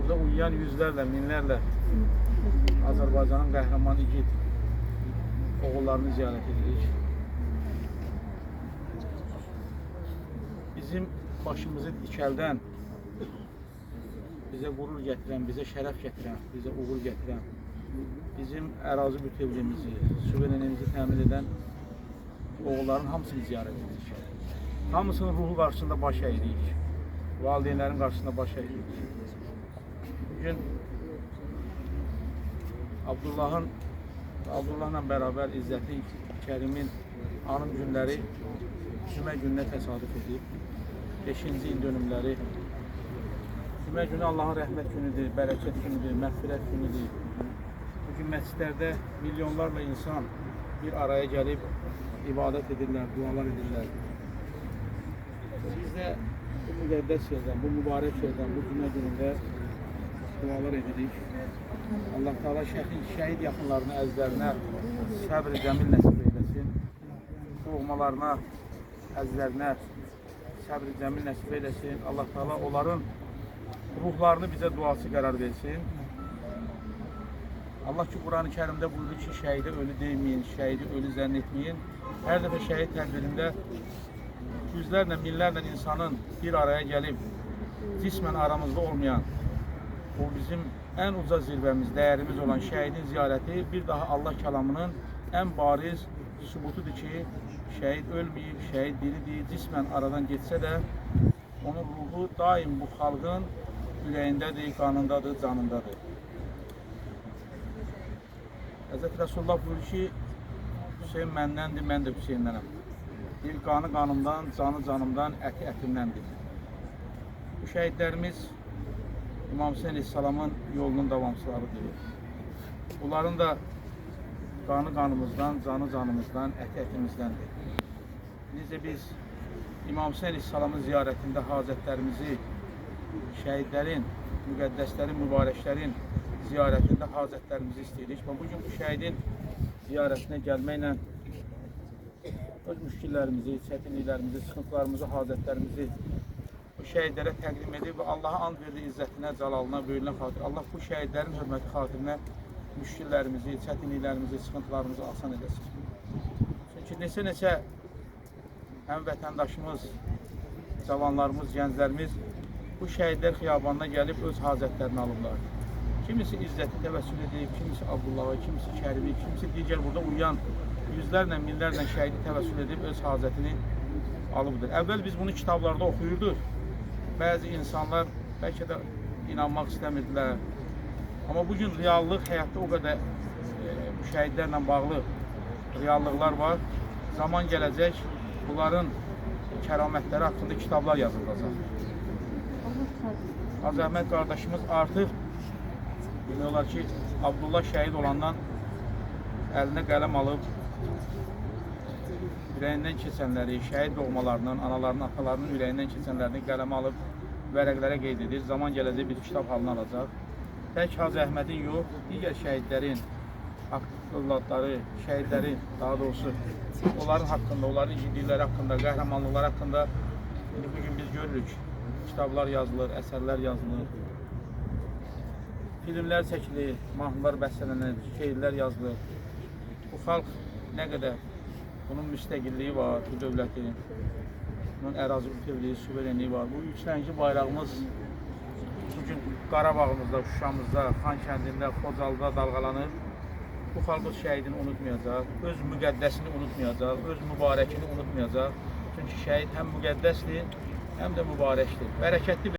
Burada uyuyan yüzlerlə, minlərlə Azərbaycanın qəhrəman igid oğullarını ziyarət edirik. Bizim başımızı dikəldən, bizə qürur gətirən, bizə şərəf gətirən, bizə uğur gətirən, bizim ərazi bütövlüyümüzü, suverenimizi təmin edən oğulların hamısını ziyarət edirik. Hamısının ruhu qarşısında baş əyirik, valideynlərin qarşısında baş əyirik. Bugün Abdullahla bərabər İzzəti Kərimin anım günləri Cümə gününə təsadüf edib. 5-ci il dönümləri. Cümə günü Allahın rəhmət günüdür, bərəkət günüdür, məğfirət günüdür. Bugün məscidlərdə milyonlarla insan bir araya gəlib ibadət edirlər, dualar edirlər. Biz də bu müqəddəs yerdən, bu mübarək yerdən, bu cümə günündə dualar edirik. Allah Teala şəhid yaxınlarına, əzizlərinə səbr-i cəmil nəsib eyləsin. Doğmalarına, əzizlərinə səbr-i cəmil nəsib eyləsin. Allah Teala onların ruhlarını bizə duası qərar versin. Allah ki, Quran-ı Kərimdə buyurur ki, şəhidə ölü deyməyin, şəhidi ölü zənn etməyin. Hər dəfə şəhid tədbirində yüzlərlə, minlərlə insanın bir araya gəlib cismən aramızda olmayan, o bizim ən uca zirvəmiz, dəyərimiz olan şəhidin ziyarəti bir daha Allah kəlamının ən bariz sübutudur ki, şəhid ölməyib, şəhid diridir, cismən aradan geçsə də onun ruhu daim bu xalqın ürəyindədir, qanındadır, canındadır. Həzrəti Rasulullah buyurur ki, Hüseyin məndəndir, mən də Hüseyindənəm. Bir qanı qanımdan, canı canımdan, əti ətimdəndir. Bu şəhidlərimiz İmam Hüseyin Aleyhisselamın yolunun davamçılarıdır. Bunların da qanı qanımızdan, canı canımızdan, əti ətimizdəndir. Necə biz İmam Hüseyin Aleyhisselamın ziyarətində hazətlərimizi, şəhidlərin, müqəddəslərin, mübarəklərin ziyarətində hazətlərimizi istəyirik. Bugün bu şəhidin ziyarətinə gəlməklə öz müşkillərimizi, çətinliklərimizi, sıxıntılarımızı, hazətlərimizi bu şəhidlərə təqdim edib və Allaha and verdi izzətinə, cəlalına, böyülünə xatir. Allah bu şəhidlərin hörməti xatirinə müşkillərimizi, çətinliklərimizi, sıxıntılarımızı asan edəsin. Çünki neçə-neçə həm vətəndaşımız, cavanlarımız, gənclərimiz bu şəhidlər xiyabanına gəlib öz hazətlərini alıblar. Kimisi İzzəti təvəssül edib, kimisi Abdullah'a, kimisi Kərimi, kimisi digər burada uyuyan yüzlərlə, minlərlə şəhidi təvəssül edib öz hazətini alıbdır. Əvvəl biz bunu kitablarda oxuyurduq. Bəzi insanlar bəlkə də inanmaq istəmirdilər. Amma bugün reallıq həyatda o qədər şəhidlərlə bağlı reallıqlar var. Zaman gələcək, bunların kəramətləri haqqında kitablar yazılacaq. Azərbaycan qardaşımız artıq demək olar ki, Abdullah şəhid olandan əlinə qələm alıb, ürəyindən keçənləri, şəhid doğmalarının, analarının, atalarının ürəyindən keçənlərini qələmə alıb, vərəqlərə qeyd edir. Zaman gələcək bir kitab halına alacaq. Tək Hacı Əhmədin yox, digər şəhidlərin, övladları, şəhidlərin, daha doğrusu, onların haqqında, onların igidlikləri haqqında, qəhrəmanlıqları haqqında bugün biz görürük. Kitablar yazılır, əsərlər yazılır, filmlər çəkilir, mahnılar bəstələnir, şeirlər yazılır. Bu xalq nə qədər bunun müstəqilliyi var, bu dövlətin, bunun ərazi bütövlüyü, suverenliyi var. Bu üç rəngli bayrağımız bugün Qarabağımızda, Şuşamızda, Xankəndində, Xocalıda dalğalanır. Bu xalq öz şəhidini unutmayacaq, öz müqəddəsini unutmayacaq, öz mübarəkini unutmayacaq. Çünki şəhid həm müqəddəsdir, həm də mübarəkdir. Bərəkətli